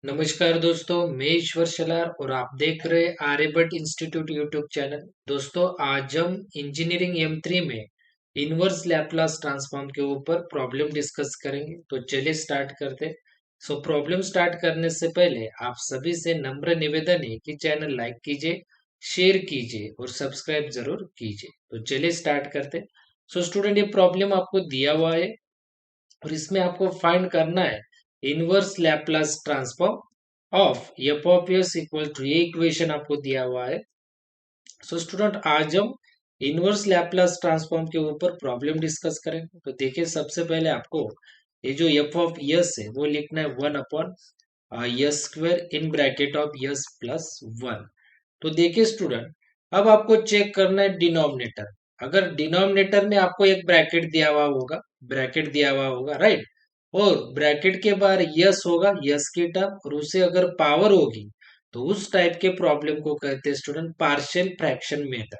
नमस्कार दोस्तों, मैं ईश्वर शलार और आप देख रहे हैं आर्यभट्ट इंस्टीट्यूट यूट्यूब चैनल। दोस्तों, आज हम इंजीनियरिंग M3 में इनवर्स लैप्लास ट्रांसफॉर्म के ऊपर प्रॉब्लम डिस्कस करेंगे। तो चलिए स्टार्ट करते हैं। प्रॉब्लम स्टार्ट करने से पहले आप सभी से नम्र निवेदन है कि चैनल लाइक कीजिए, शेयर कीजिए और सब्सक्राइब जरूर कीजिए। तो चलिए स्टार्ट करते हैं। स्टूडेंट, ये प्रॉब्लम आपको दिया हुआ है और इसमें आपको फाइंड करना है inverse Laplace transform of F of S equal to, ये इक्वेशन आपको दिया हुआ है। स्टूडेंट, आज हम इनवर्स लैप्लास ट्रांसफॉर्म के ऊपर प्रॉब्लम डिस्कस करेंगे। तो देखिए, सबसे पहले आपको ये जो एफ ऑफ एस है वो लिखना है 1 upon S square in bracket of S plus 1। तो देखिए स्टूडेंट, अब आपको चेक करना है डिनोमिनेटर। अगर डिनोमिनेटर में आपको एक ब्रैकेट दिया हुआ होगा, राइट, और ब्रैकेट के बाहर यस होगा, यस की टर्म, और उसे अगर पावर होगी तो उस टाइप के प्रॉब्लम को कहते हैं स्टूडेंट पार्शियल फ्रैक्शन मेथड।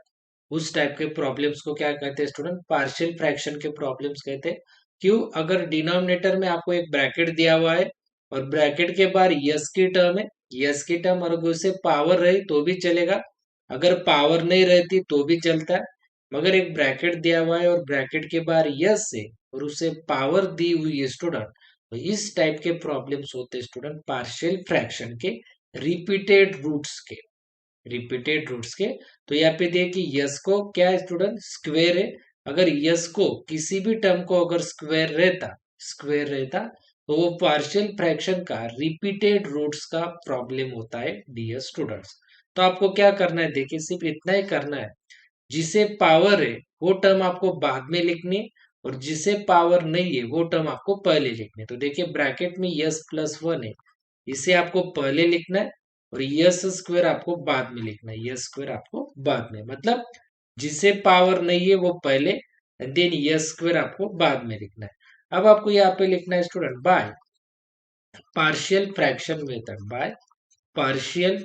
उस टाइप के प्रॉब्लम्स को क्या कहते हैं स्टूडेंट? पार्शियल फ्रैक्शन के प्रॉब्लम्स कहते हैं। क्यों? अगर डिनोमिनेटर में आपको एक ब्रैकेट दिया हुआ है और ब्रैकेट के बाहर यस की टर्म है, यस की टर्म अगर उसे पावर रहे तो भी चलेगा, अगर पावर नहीं रहती तो भी चलता है। मगर एक ब्रैकेट दिया हुआ है और ब्रैकेट के बाहर यस है और उसे पावर दी हुई है स्टूडेंट, तो इस टाइप के प्रॉब्लम्स होते हैं स्टूडेंट पार्शियल फ्रैक्शन के, रिपीटेड रूट्स के, रिपीटेड रूट्स के। तो यहाँ पे देखिए यस को क्या है स्टूडेंट? स्क्वेयर है। अगर यस को किसी भी टर्म को अगर स्क्वेयर रहता तो वो पार्शियल फ्रैक्शन का रिपीटेड रूट्स का प्रॉब्लम होता है डियर स्टूडेंट्स। तो आपको क्या करना है, देखिए सिर्फ इतना ही करना है, जिसे पावर है वो टर्म आपको बाद में लिखनी है और जिसे पावर नहीं है वो टर्म आपको पहले लिखनी है। तो देखिए ब्रैकेट में यस प्लस 1 है, इसे आपको पहले लिखना है और यस स्क्वायर आपको बाद में लिखना है, यस स्क्वायर आपको बाद में, मतलब जिसे पावर नहीं है वो पहले, देन यस स्क्वायर आपको बाद में लिखना है। अब आपको यहाँ पे लिखना है student by partial fraction method, by partial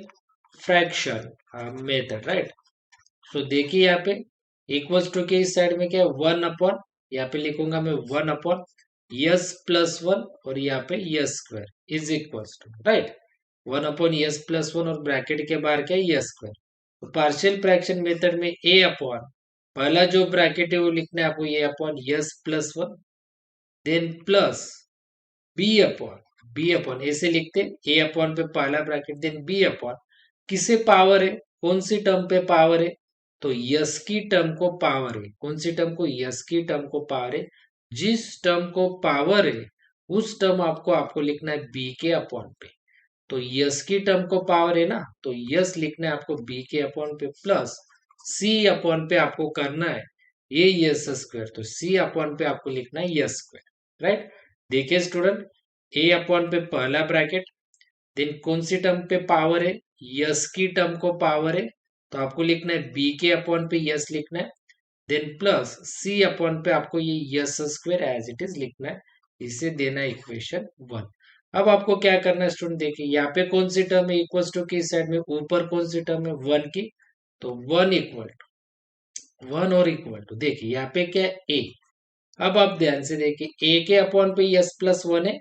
fraction method, right. So देखिए यहाँ पे इक्वल्स टू के इस साइड में क्या है? 1 अपॉन, यहाँ पे लिखूंगा मैं 1 अपॉन यस प्लस 1 और यहाँ पे S square is equals to, right, 1 upon yes plus 1 और ब्रैकेट के बाहर क्या है? S square. तो पार्शियल फ्रैक्शन मेथड में ए अपॉन पहला जो ब्रैकेट है वो लिखना है आपको, A upon yes plus 1, then plus B upon ऐसे लिखते हैं, ए अपॉन पे पहला ब्रैकेट, देन बी अपॉन किसे पावर है, कौन सी टर्म पे पावर है? तो यस की टर्म को पावर है, कौन सी टर्म को? यस की टर्म को पावर है। जिस टर्म को पावर है उस टर्म आपको लिखना है बी के अपॉन पे। तो यस की टर्म को पावर है ना, तो यस लिखना है आपको बी के अपॉन पे, प्लस सी अपॉन पे आपको करना है ये यस स्क्वायर, तो सी अपॉन पे आपको लिखना है यस स्क्वायर, राइट। देखिए स्टूडेंट, ए अपॉन पे पहला ब्रैकेट, देन कौन सी टर्म पे पावर है? यस की टर्म को पावर है, तो आपको लिखना है बी के अपॉन पे यस लिखना है, देन प्लस सी अपॉन पे आपको ये S square as it is लिखना है, इसे देना है इक्वेशन 1। अब आपको क्या करना है स्टूडेंट, देखिए यहाँ पे कौन सी टर्म है इक्वल्स टू की साइड में, ऊपर कौन सी टर्म है? 1 की, तो 1 और इक्वल टू, देखिए यहाँ पे क्या है? ए। अब आप ध्यान से देखिए ए के अपॉन पे यस प्लस 1 है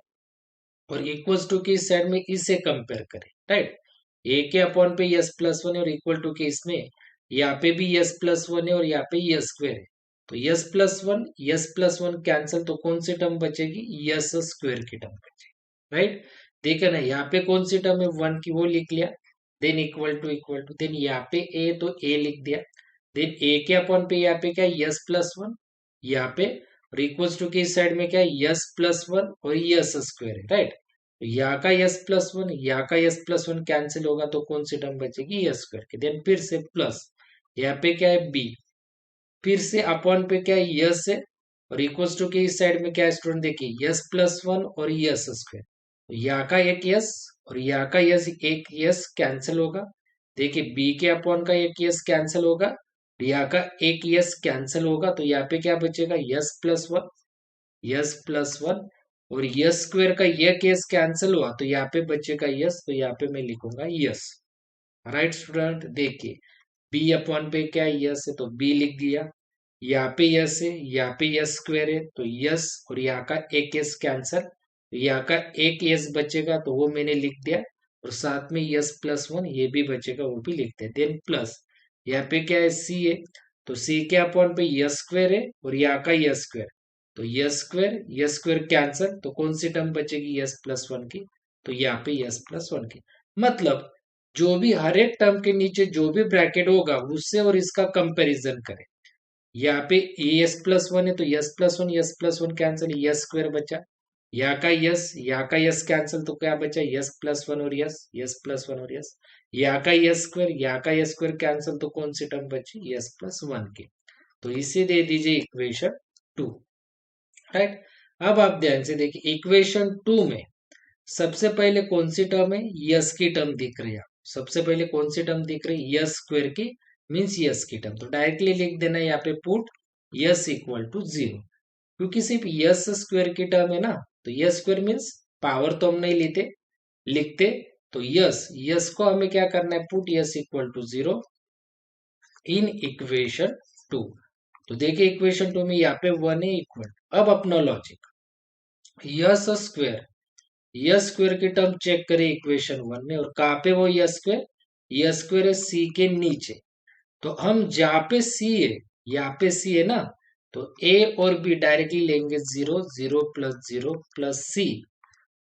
और इक्वल्स टू की साइड में इसे कंपेयर करें, राइट। ए के अपॉन पे यस प्लस 1 है और इक्वल टू के इसमें यहाँ पे भी यस प्लस 1 है और यहाँ पे यस स्क्वायर है। तो यस प्लस वन कैंसिल, तो कौन सी टर्म बचेगी? यस स्क्वायर की टर्म बचेगी, राइट। देखा ना, यहाँ पे कौन सी टर्म है? 1 की, वो लिख लिया, देन इक्वल टू, देन यहाँ पे ए, तो ए लिख दिया, देन ए के अपॉन पे यहाँ पे क्या है? यस प्लस 1, यहाँ पे और इक्वल्स टू के इस साइड में क्या है? यस प्लस 1 और यस स्क्वायर है, राइट। यहाँ का यस प्लस 1, यहाँ का यस प्लस 1 कैंसिल होगा, तो कौन सी टर्म बचेगी? यस स्क्वायर की, देन फिर से प्लस, यहाँ पे क्या है? बी, फिर से अपॉन पे क्या है? यस है और इक्वल्स टू के इस साइड में क्या है स्टूडेंट? देखिए यस प्लस 1 और यस स्क्वायर, यहाँ का एक यस और यहाँ का यस, एक यस कैंसिल होगा, देखिए बी के अपॉन का एक यस कैंसिल होगा, यहाँ का एक यस कैंसिल होगा, तो यहाँ पे क्या बचेगा? यस प्लस वन और यस स्क्वायर का ये केस कैंसिल हुआ, तो यहाँ पे बचेगा यस, तो यहाँ पे मैं लिखूंगा यस, राइट स्टूडेंट। देखिए बी अपॉन पे क्या यस है, तो बी लिख दिया, यहाँ पे यस है, यहाँ पे यस स्क्वायर है, तो यस और यहाँ का एक यस कैंसिल, तो यहाँ का एक यस बचेगा तो वो मैंने लिख दिया, और साथ में यस प्लस वन ये भी बचेगा, वो भी लिख दिया। देन प्लस यहाँ पे क्या है, सी है, तो सी के अपॉन पे यस स्क्वायर है, और यहाँ का यस स्क्वायर, तो यस स्क्वायर कैंसल, तो कौन सी टर्म बचेगी, यस प्लस वन की, तो यहाँ पे यस प्लस वन की। मतलब जो भी हर एक टर्म के नीचे जो भी ब्रैकेट होगा उससे और इसका कंपैरिजन करें। यहाँ पे एस प्लस वन है तो S plus one cancel, yes square बचा, यहाँ का यस कैंसिल, तो क्या बचा, यस प्लस वन और यस प्लस वन और यस, यहाँ का यस स्क्वायर कैंसिल, तो कौन सी टर्म बची, यस प्लस वन की। तो इसे दे दीजिए इक्वेशन टू। राइट, अब आप ध्यान से देखिए इक्वेशन टू में सबसे पहले कौन सी टर्म है, यस की टर्म दिख रही है। सबसे पहले कौन सी टर्म दिख रही है, यस स्क्वायर की, मीन्स यस की टर्म, तो डायरेक्टली लिख देना यहाँ पे put S equal to zero, क्योंकि सिर्फ यस स्क्वायर की टर्म है ना, तो यस स्क्वायर मीन्स पावर तो हम नहीं लेते लिखते, तो यस यस को हमें क्या करना है, put S equal to zero in equation two. तो देखिए इक्वेशन टू में यहाँ पे वन है इक्वल, अब अपना लॉजिक, यस स्क्वायर की टर्म चेक करें इक्वेशन वन में, और कहाँ पे वो यस स्क्वायर है सी के नीचे, तो हम जहाँ पे सी है, यहाँ पे सी है ना, तो ए और बी डायरेक्टली लेंगे जीरो, जीरो प्लस सी,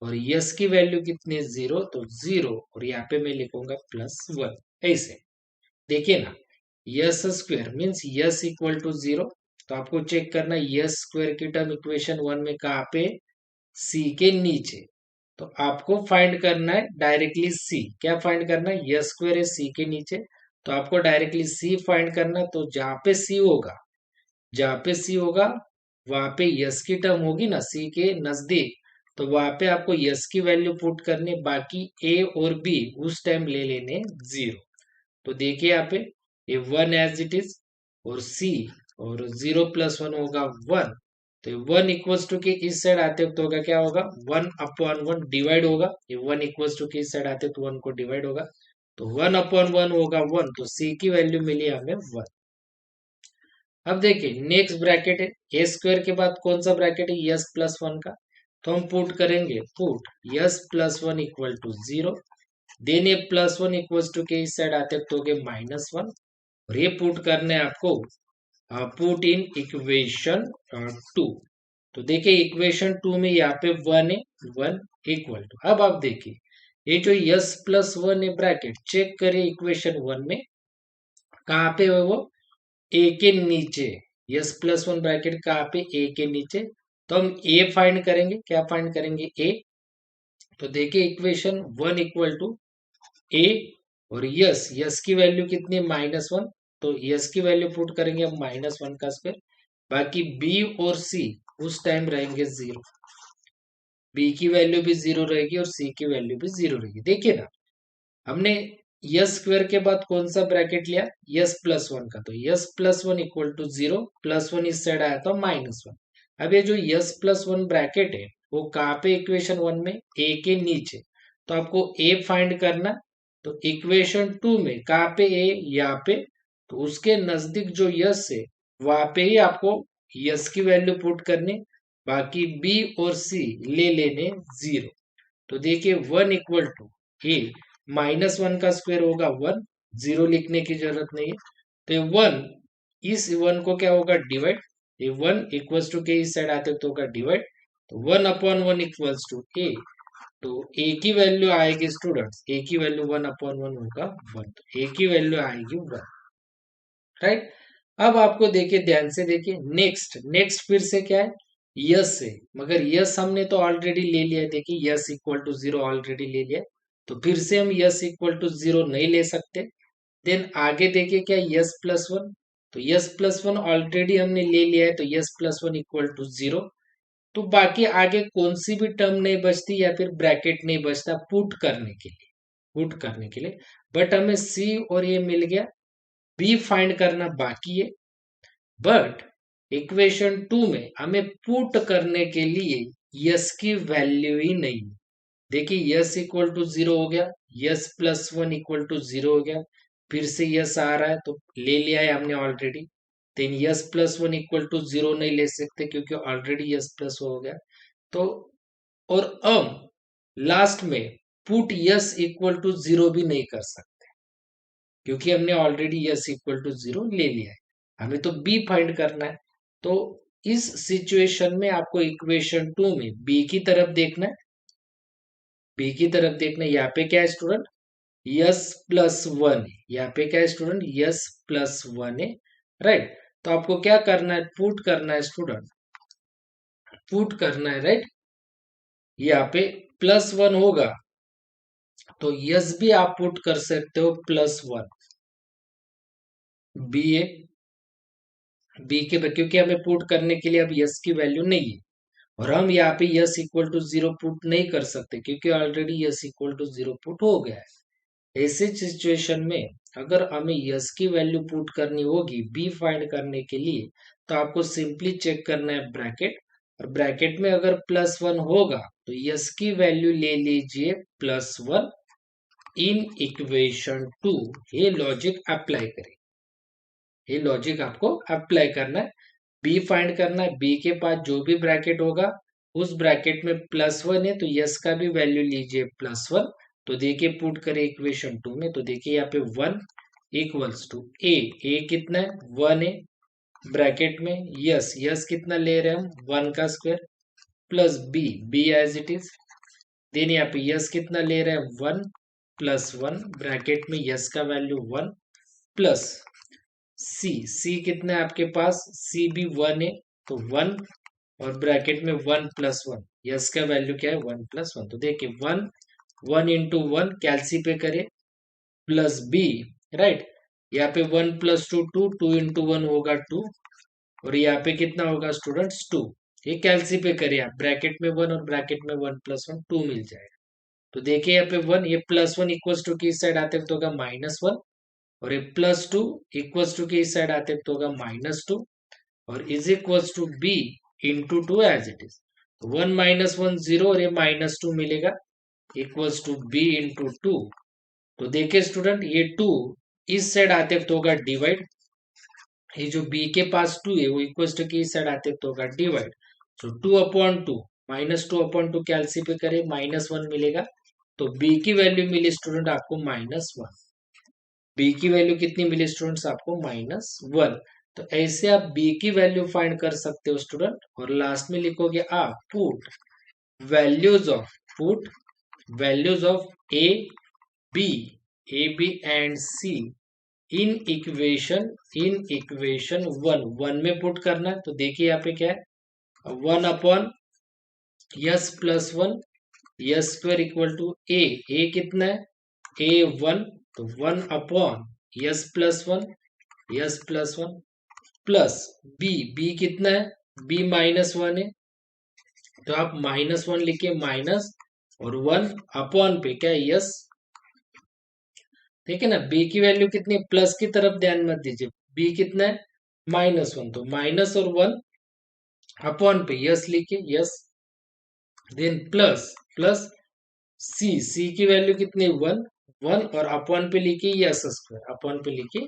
और यस की वैल्यू कितनी है, जीरो, तो जीरो, और यहाँ पे मैं लिखूंगा प्लस वन, ऐसे। देखिए ना, S square means S equal to zero, तो आपको चेक करना यस स्क्वायर की टर्म इक्वेशन वन में कहाँ पे, सी के नीचे, तो आपको फाइंड करना है डायरेक्टली सी, क्या फाइंड करना है, यस स्क्वायर है सी के नीचे, तो आपको डायरेक्टली सी फाइंड करना, तो जहाँ पे सी होगा वहां पे यस की टर्म होगी ना सी के नजदीक, तो वहां पे आपको यस की वैल्यू पुट करनी, बाकी ए और बी उस टाइम ले लेने जीरो। तो देखिए यहाँ पे ये वन एज इट इज, और सी, और जीरो प्लस वन होगा वन, तो वन इक्वल्स टू के इस साइड आते तो होगा क्या होगा, वन अपॉन वन डिवाइड होगा, ये वन इक्वल्स टू के इस साइड आते तो वन को डिवाइड होगा, तो वन अपॉन वन होगा वन, तो सी की वैल्यू मिली हमें वन। अब देखिए नेक्स्ट ब्रैकेट है, ए स्क्वायर के बाद कौन सा ब्रैकेट है, यस प्लस वन का, तो हम पुट करेंगे, put S plus one equal to zero, then ये प्लस वन इक्वल्स टू के इस साइड आते तो हो गए माइनस वन, और ये पुट करने हैं आपको, पुट इन इक्वेशन टू। तो देखिए इक्वेशन टू में यहाँ पे वन है, वन इक्वल टू, अब आप देखिए ये जो यस प्लस वन है ब्रैकेट, चेक करिए इक्वेशन वन में कहाँ पे है वो, ए के नीचे, यस प्लस वन ब्रैकेट कहाँ पे, ए के नीचे, तो हम ए फाइंड करेंगे, क्या फाइंड करेंगे, ए, तो देखिए इक्वेशन वन इक्वल टू ए, और यस की वैल्यू कितनी, माइनस वन, तो यस की वैल्यू पुट करेंगे हम माइनस वन का स्क्वायर, बाकी बी और सी उस टाइम रहेंगे जीरो, बी की वैल्यू भी जीरो रहेगी और सी की वैल्यू भी जीरो रहेगी। देखिए ना, हमने यस स्क्वायर के बाद कौन सा ब्रैकेट लिया, यस प्लस वन का, तो S plus one equal to zero, plus one इस साइड आया था माइनस वन। अब ये जो यस प्लस वन ब्रैकेट है वो कहाँ पे, इक्वेशन वन में ए के नीचे, तो आपको ए फाइंड करना, तो इक्वेशन टू में कहाँ पे ए, यहाँ पे, तो उसके नजदीक जो यस है वहां पे ही आपको यस की वैल्यू पुट करनी, बाकी बी और सी ले लेने जीरो। तो देखिए one equal to A, minus one का स्क्वायर होगा वन, जीरो लिखने की जरूरत नहीं है, तो ये वन, इस वन को क्या होगा, डिवाइड, ये वन इक्वल्स टू के इस साइड आते तो होगा डिवाइड, तो one upon one equals to A, तो ए की वैल्यू आएगी स्टूडेंट्स, ए की वैल्यू वन अपॉन वन होगा वन, तो ए की वैल्यू आएगी वन। राइट, अब आपको देखिए ध्यान से देखिए, नेक्स्ट नेक्स्ट फिर से क्या है, यस है, मगर यस हमने तो ऑलरेडी ले लिया है, देखिए S equal to zero already ले लिया है, तो फिर से हम यस इक्वल टू जीरो नहीं ले सकते। देन आगे देखिए क्या, यस प्लस वन, तो यस प्लस वन ऑलरेडी हमने ले लिया है, तो S plus one equal to zero, तो बाकी आगे कौन सी भी टर्म नहीं बचती या फिर ब्रैकेट नहीं बचता पुट करने के लिए, पुट करने के लिए, बट हमें सी और ये मिल गया, बी फाइंड करना बाकी है, बट इक्वेशन टू में हमें पुट करने के लिए यस की वैल्यू ही नहीं। देखिए यस इक्वल टू जीरो हो गया, S plus one equal to zero हो गया, फिर से यस आ रहा है तो ले लिया है हमने already, then S plus one equal to zero नहीं ले सकते क्योंकि ऑलरेडी यस प्लस हो गया, तो और हम लास्ट में पुट यस इक्वल टू 0 भी नहीं कर सकते, क्योंकि हमने ऑलरेडी यस इक्वल टू 0 ले लिया है। हमें तो बी फाइंड करना है। तो इस सिचुएशन में आपको इक्वेशन 2 में बी की तरफ देखना है। बी की तरफ देखना है, यहाँ पे क्या है स्टूडेंट, यस प्लस वन है। यहाँ पे क्या है स्टूडेंट, यस प्लस वन है, राइट। तो आपको क्या करना है, पुट करना है स्टूडेंट, पुट करना है, राइट। यहाँ पे प्लस वन होगा तो यस भी आप पुट कर सकते हो plus one, B A, B के, क्योंकि हमें पुट करने के लिए अब यस की वैल्यू नहीं है, और हम यहाँ पे यस इक्वल टू 0 पुट नहीं कर सकते, क्योंकि already S equal to 0 put हो गया है। ऐसे सिचुएशन में अगर हमें यस की वैल्यू पुट करनी होगी बी फाइंड करने के लिए, तो आपको सिंपली चेक करना है ब्रैकेट, और ब्रैकेट में अगर प्लस वन होगा तो यस की वैल्यू ले लीजिए प्लस वन इन इक्वेशन 2। ये लॉजिक अप्लाई करें, ये लॉजिक आपको अप्लाई करना है। बी फाइंड करना है, बी के पास जो भी ब्रैकेट होगा उस ब्रैकेट में प्लस वन है, तो यस का भी वैल्यू लीजिए प्लस वन। तो देखिए पुट करें इक्वेशन 2 में, तो देखिए यहाँ पे वन इक्वल्स टू ए कितना है, वन है, ब्रैकेट में यस, यस कितना ले रहे हैं हम, वन का square, plus B as it is, then यहाँ पे यस कितना ले रहे हैं, वन प्लस वन, ब्रैकेट में यस का वैल्यू वन, प्लस सी कितना है आपके पास, सी भी वन है, तो वन, और ब्रैकेट में वन प्लस वन, यस का वैल्यू क्या है, वन प्लस वन। तो देखिए वन, वन इंटू वन कैल्सी पे करे, प्लस बी, राइट। यहाँ पे one plus two two, two into one होगा टू, और यहाँ पे कितना होगा स्टूडेंट्स, टू। ये कैल्सी पे करे आप, ब्रैकेट में वन और ब्रैकेट में वन प्लस वन, टू मिल जाएगा। तो देखिए यहाँ पे वन, ये प्लस वन इक्वल्स टू की इस साइड आते तो होगा माइनस वन, और ये प्लस टू इक्वल्स टू की इस साइड आते तो होगा माइनस टू, और is equals to B into two as it is. One minus one zero, और ये माइनस टू मिलेगा, equals to B into two. तो देखिए स्टूडेंट, ये टू इस साइड आते तो होगा डिवाइड, ये जो बी के पास टू है वो इक्वल्स टू की इस साइड आते तो होगा डिवाइड। तो two upon two, minus two upon two कैल्सी पे करे, माइनस वन मिलेगा। तो बी की वैल्यू मिली स्टूडेंट आपको माइनस वन, बी की वैल्यू कितनी मिली स्टूडेंट्स आपको, माइनस वन। तो ऐसे आप बी की वैल्यू फाइंड कर सकते हो स्टूडेंट, और लास्ट में लिखोगे आप put values of, put values of A B, A B and C in equation one, one में पुट करना है। तो देखिए यहाँ पे क्या है, one upon yes plus one, s square equal to A कितना है, ए वन, तो one upon yes plus one, s plus one, plus B कितना है, बी माइनस वन है, तो आप माइनस वन लिखिए, माइनस, और वन अपॉन पे क्या है, यस। ठीक है ना, बी की वैल्यू कितनी, प्लस की तरफ ध्यान मत दीजिए, बी कितना है, माइनस वन, तो माइनस और वन अपॉन पे यस लिखिए, यस, देन प्लस, प्लस सी की वैल्यू कितनी, वन, वन, और अपॉन पे लिखिए यस स्क्वायर, अपॉन पे लिखिए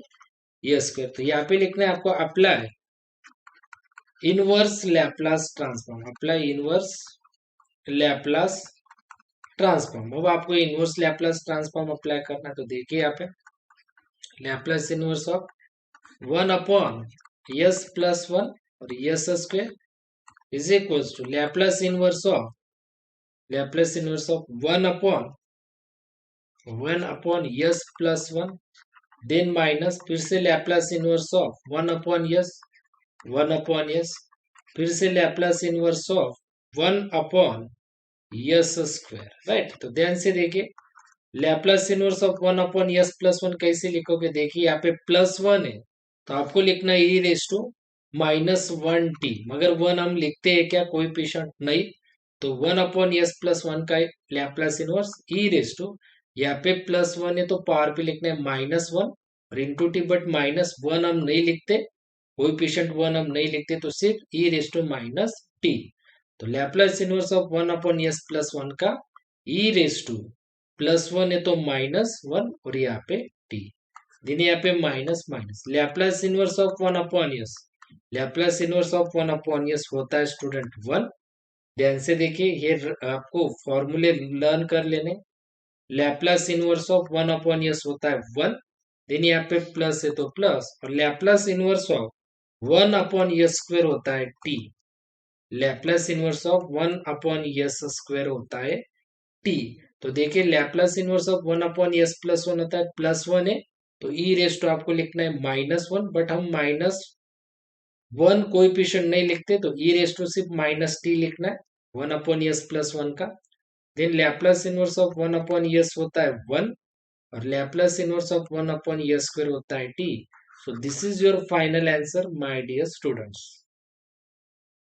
यस स्क्वायर। तो यहाँ पे लिखना है आपको apply inverse Laplace transform, apply inverse Laplace transform. अब आपको इनवर्स लैप्लास ट्रांसफॉर्म अप्लाई करना है, तो देखिए यहाँ पे Laplace inverse of one upon yes plus one और s square is equals to Laplace inverse of, Laplace inverse of one upon yes plus one, then minus, फिर से Laplace inverse of one upon s, one upon s, फिर से Laplace inverse of one upon s square, right. तो ध्यान से देखिए, Laplace inverse of one upon yes plus one कैसे लिखोगे, देखिए यहाँ पे प्लस वन है, तो आपको लिखना है e raise to minus one t, मगर वन हम लिखते हैं क्या, कोई पेशेंट नहीं, तो one upon yes plus one का Laplace inverse e raise to, यहाँ पे प्लस वन है तो पावर पे लिखना है माइनस वन, और into T, but minus one हम नहीं लिखते, कोई पेशेंट वन हम नहीं लिखते, तो सिर्फ ई रेस टू माइनस टी। तो Laplace inverse of one upon yes plus one का ई रेस टू प्लस वन है तो माइनस वन, और यहाँ पे टी, दिन यहाँ पे minus minus, Laplace inverse of one upon yes, Laplace inverse of one upon yes होता है स्टूडेंट वन, ध्यान से देखिए, ये आपको फॉर्मूले लर्न कर लेने। लैपलास इनवर्स ऑफ 1/s होता है 1, देन यहाँ पे प्लस है तो प्लस, और लैपलास इनवर्स ऑफ 1/s² होता है t। Laplace inverse of 1/s² होता है t। तो देखिए लैपलास इनवर्स ऑफ 1/s+1 होता है +1 है, तो ई रेस टू आपको लिखना है -1, बट हम -1 कोएफिशिएंट नहीं लिखते, तो ई रेस टू सिर्फ -t लिखना है 1/s+1 का। Then Laplace inverse of 1/s होता है 1, और लैपलास इनवर्स ऑफ 1/s² होता है t। So this is your final answer my dear students.